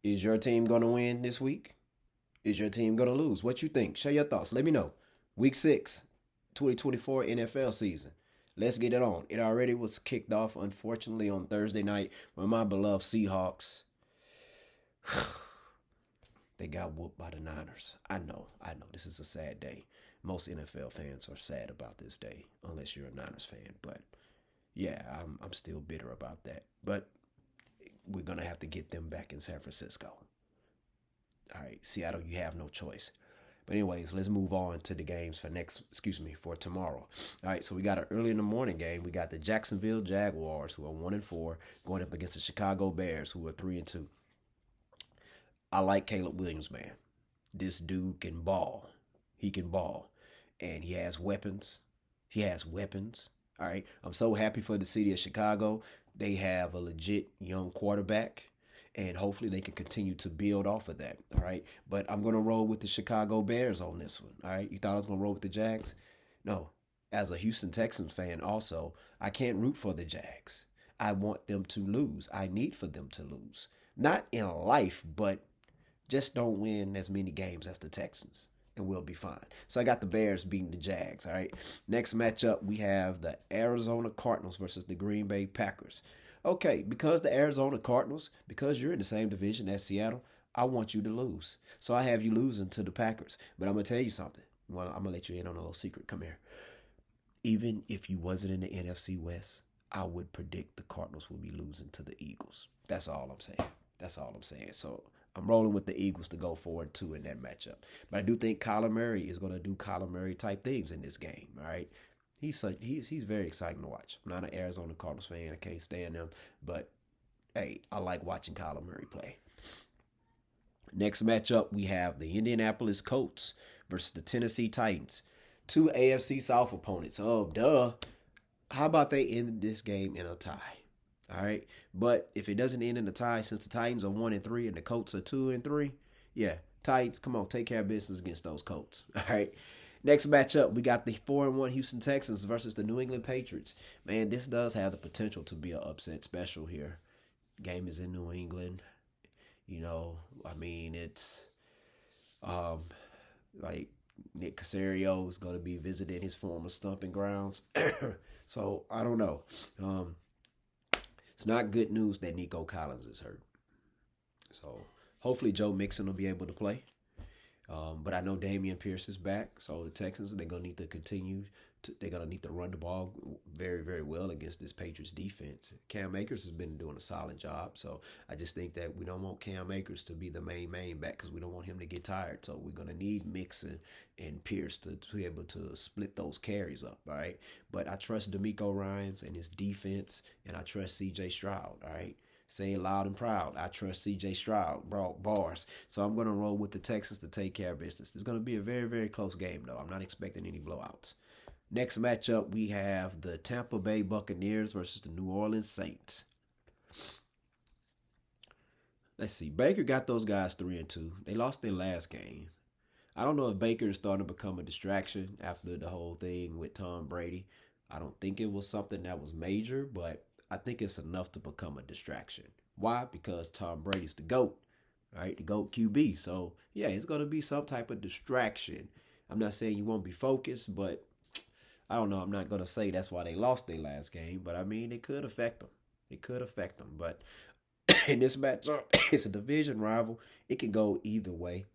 Is your team going to win this week? Is your team going to lose? What you think? Share your thoughts. Let me know. Week 6, 2024 NFL season. Let's get it on. It already was kicked off, unfortunately, on Thursday night when my beloved Seahawks, they got whooped by the Niners. I know. This is a sad day. Most NFL fans are sad about this day, unless you're a Niners fan. But yeah, I'm still bitter about that. But we're going to have to get them back in San Francisco. All right, Seattle, you have no choice. But anyways, let's move on to the games for tomorrow. All right, so we got an early in the morning game. We got the Jacksonville Jaguars, who are 1-4, going up against the Chicago Bears, who are 3-2. I like Caleb Williams, man. This dude can ball. He can ball. And he has weapons. He has weapons. All right. I'm so happy for the city of Chicago. They have a legit young quarterback, and hopefully they can continue to build off of that. All right. But I'm going to roll with the Chicago Bears on this one. All right. You thought I was going to roll with the Jags? No. As a Houston Texans fan, also, I can't root for the Jags. I want them to lose. I need for them to lose. Not in life, but just don't win as many games as the Texans, and we'll be fine. So I got the Bears beating the Jags. All right. Next matchup, we have the Arizona Cardinals versus the Green Bay Packers. Okay, because the Arizona Cardinals, because you're in the same division as Seattle, I want you to lose. So I have you losing to the Packers. But I'm gonna tell you something. Well, I'm gonna let you in on a little secret. Come here. Even if you wasn't in the NFC West, I would predict the Cardinals would be losing to the Eagles. That's all I'm saying. That's all I'm saying. So I'm rolling with the Eagles to go forward too in that matchup. But I do think Kyler Murray is going to do Kyler Murray type things in this game. All right, he's very exciting to watch. I'm not an Arizona Cardinals fan. I can't stand them, but hey, I like watching Kyler Murray play. Next matchup, we have the Indianapolis Colts versus the Tennessee Titans. Two AFC South opponents. Oh, duh. How about they end this game in a tie? All right. But if it doesn't end in a tie, since the Titans are 1-3 and the Colts are 2-3, yeah, Titans, come on, take care of business against those Colts. All right. Next matchup, we got the 4-1 Houston Texans versus the New England Patriots. Man, this does have the potential to be an upset special here. Game is in New England. You know, I mean, it's um like Nick Casario is going to be visiting his former stomping grounds. So I don't know. It's not good news that Nico Collins is hurt. So hopefully Joe Mixon will be able to play. But I know Damian Pierce is back, so the Texans they're gonna need to continue. They're gonna need to run the ball very, very well against this Patriots defense. Cam Akers has been doing a solid job, so I just think that we don't want Cam Akers to be the main back because we don't want him to get tired. So we're gonna need Mixon and Pierce to be able to split those carries up. All right, but I trust D'Amico Ryans and his defense, and I trust C.J. Stroud. All right. Say it loud and proud. I trust C.J. Stroud, bars. So I'm going to roll with the Texans to take care of business. It's going to be a very, very close game, though. I'm not expecting any blowouts. Next matchup, we have the Tampa Bay Buccaneers versus the New Orleans Saints. Let's see. Baker got those guys 3-2. They lost their last game. I don't know if Baker is starting to become a distraction after the whole thing with Tom Brady. I don't think it was something that was major, but I think it's enough to become a distraction. Why? Because Tom Brady's the GOAT, right? The GOAT QB. So, yeah, it's going to be some type of distraction. I'm not saying you won't be focused, but I don't know. I'm not going to say that's why they lost their last game, but I mean, it could affect them. It could affect them. But in this matchup, it's a division rival. It can go either way.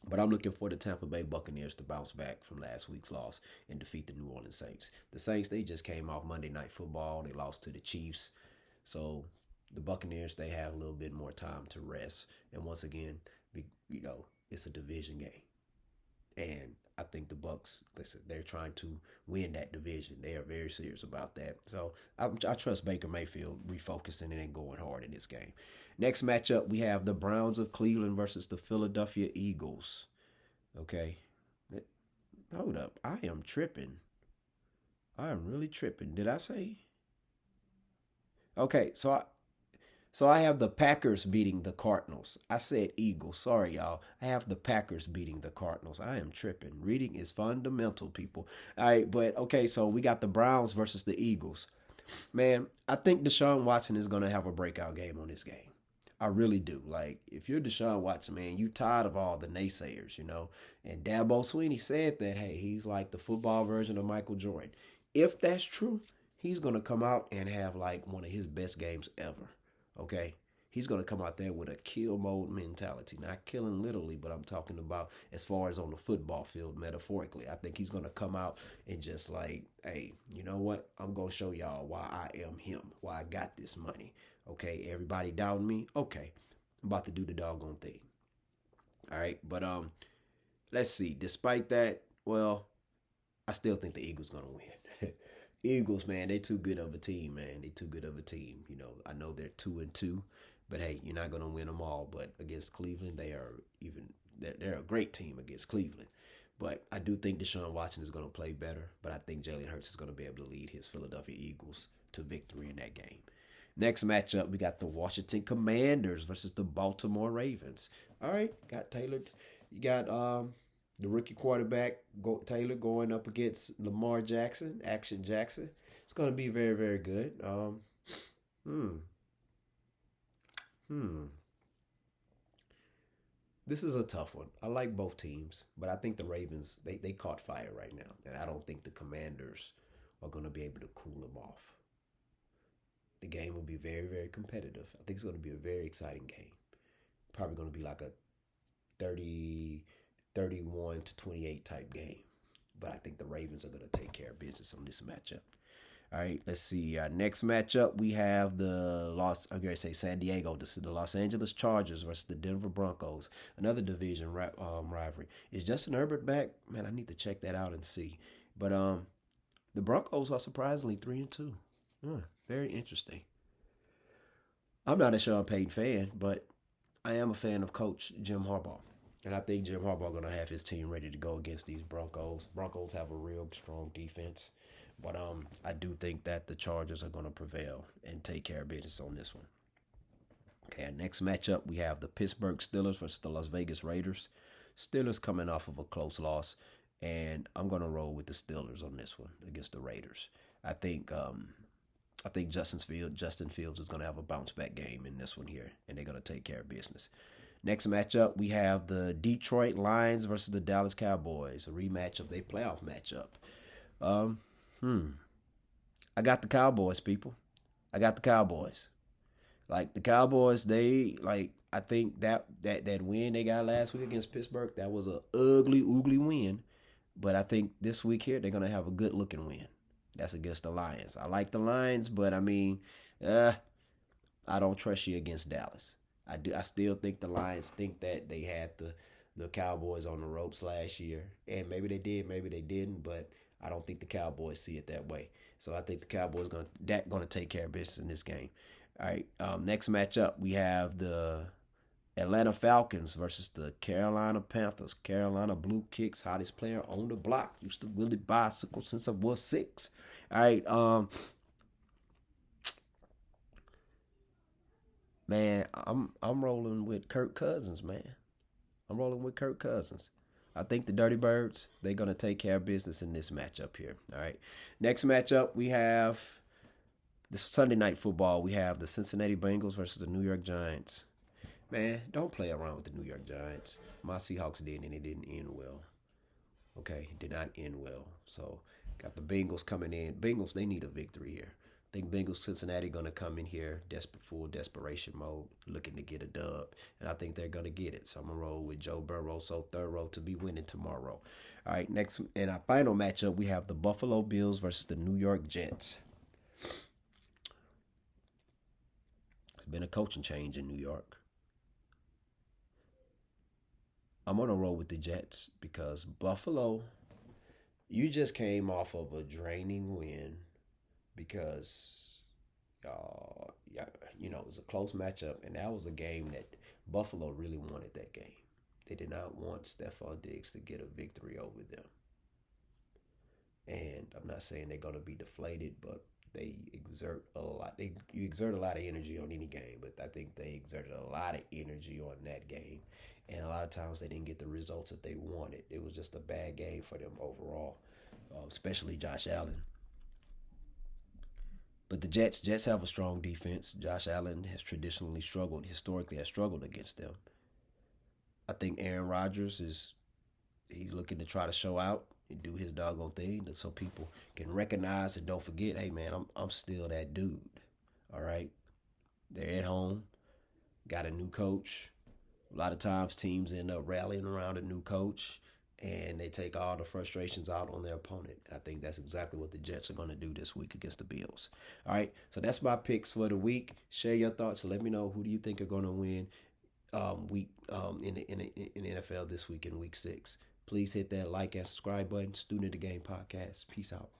But I'm looking for the Tampa Bay Buccaneers to bounce back from last week's loss and defeat the New Orleans Saints. The Saints, they just came off Monday Night Football. They lost to the Chiefs. So the Buccaneers, they have a little bit more time to rest. And once again, it's a division game. And I think the Bucs, listen, they're trying to win that division. They are very serious about that. So I trust Baker Mayfield refocusing and going hard in this game. Next matchup, we have the Browns of Cleveland versus the Philadelphia Eagles. Okay. Hold up. I am tripping. I am really tripping. Did I say? Okay, so I have the Packers beating the Cardinals. I said Eagles. Sorry, y'all. I have the Packers beating the Cardinals. I am tripping. Reading is fundamental, people. All right, but okay, so we got the Browns versus the Eagles. Man, I think Deshaun Watson is going to have a breakout game on this game. I really do. Like, if you're Deshaun Watson, man, you tired of all the naysayers, you know. And Dabo Sweeney said that, hey, he's like the football version of Michael Jordan. If that's true, he's gonna come out and have like one of his best games ever. Okay. He's gonna come out there with a kill mode mentality. Not killing literally, but I'm talking about as far as on the football field, metaphorically. I think he's gonna come out and just like, hey, you know what? I'm gonna show y'all why I am him, why I got this money. Okay, everybody doubting me. Okay, I'm about to do the doggone thing. All right, but let's see. Despite that, well, I still think the Eagles gonna win. Eagles, man, they too good of a team, man. They too good of a team. You know, I know they're 2-2, but hey, you're not gonna win them all. But against Cleveland, they are even. They're a great team against Cleveland. But I do think Deshaun Watson is going to play better. But I think Jalen Hurts is going to be able to lead his Philadelphia Eagles to victory in that game. Next matchup, we got the Washington Commanders versus the Baltimore Ravens. All right, got Taylor. You got the rookie quarterback Taylor going up against Lamar Jackson, Action Jackson. It's going to be very, very good. Hmm. Hmm. This is a tough one. I like both teams, but I think the Ravens they caught fire right now, and I don't think the Commanders are going to be able to cool them off. The game will be very, very competitive. I think it's going to be a very exciting game. Probably going to be like a 30, 31-28 type game. But I think the Ravens are going to take care of business on this matchup. All right, let's see. Next matchup, we have I'm going to say San Diego. This is the Los Angeles Chargers versus the Denver Broncos. Another division rivalry. Is Justin Herbert back? Man, I need to check that out and see. But the Broncos are surprisingly 3-2. Very interesting. I'm not a Sean Payton fan, but I am a fan of Coach Jim Harbaugh. And I think Jim Harbaugh going to have his team ready to go against these Broncos. Broncos have a real strong defense. But I do think that the Chargers are going to prevail and take care of business on this one. Okay, our next matchup, we have the Pittsburgh Steelers versus the Las Vegas Raiders. Steelers coming off of a close loss, and I'm going to roll with the Steelers on this one against the Raiders. I think Justin Fields is going to have a bounce back game in this one here, and they're going to take care of business. Next matchup, we have the Detroit Lions versus the Dallas Cowboys, a rematch of their playoff matchup. I got the Cowboys, people. I got the Cowboys. Like the Cowboys, I think that win they got last week against Pittsburgh, that was a ugly win. But I think this week here they're gonna have a good looking win. That's against the Lions. I like the Lions, but I mean, I don't trust you against Dallas. I do. I still think the Lions think that they had the Cowboys on the ropes last year, and maybe they did, maybe they didn't, but I don't think the Cowboys see it that way. So I think the Cowboys gonna take care of business in this game. All right. Next matchup, we have the Atlanta Falcons versus the Carolina Panthers. Carolina Blue Kicks, hottest player on the block. Used to really bicycle since I was 6. All right. Man, I'm rolling with Kirk Cousins, man. I'm rolling with Kirk Cousins. I think the Dirty Birds, they're going to take care of business in this matchup here. All right. Next matchup, we have this Sunday night football. We have the Cincinnati Bengals versus the New York Giants. Man, don't play around with the New York Giants. My Seahawks did, and it didn't end well. Okay, it did not end well. So, got the Bengals coming in. Bengals, they need a victory here. I think Bengals Cincinnati going to come in here full desperation mode, looking to get a dub, and I think they're going to get it. So I'm going to roll with Joe Burrow so thorough to be winning tomorrow. All right, next in our final matchup, we have the Buffalo Bills versus the New York Jets. There's been a coaching change in New York. I'm going to roll with the Jets because Buffalo, you just came off of a draining win because it was a close matchup, and that was a game that Buffalo really wanted that game. They did not want Stephon Diggs to get a victory over them. And I'm not saying they're going to be deflated, but they exert a lot. You exert a lot of energy on any game, but I think they exerted a lot of energy on that game. And a lot of times they didn't get the results that they wanted. It was just a bad game for them overall, especially Josh Allen. But the Jets have a strong defense. Josh Allen has historically has struggled against them. I think Aaron Rodgers he's looking to try to show out and do his doggone thing so people can recognize and don't forget, hey man, I'm still that dude. All right. They're at home, got a new coach. A lot of times teams end up rallying around a new coach and they take all the frustrations out on their opponent. I think that's exactly what the Jets are going to do this week against the Bills. All right, so that's my picks for the week. Share your thoughts. Let me know who do you think are going to win week in the NFL this week in Week 6. Please hit that like and subscribe button. Student of the Game podcast. Peace out.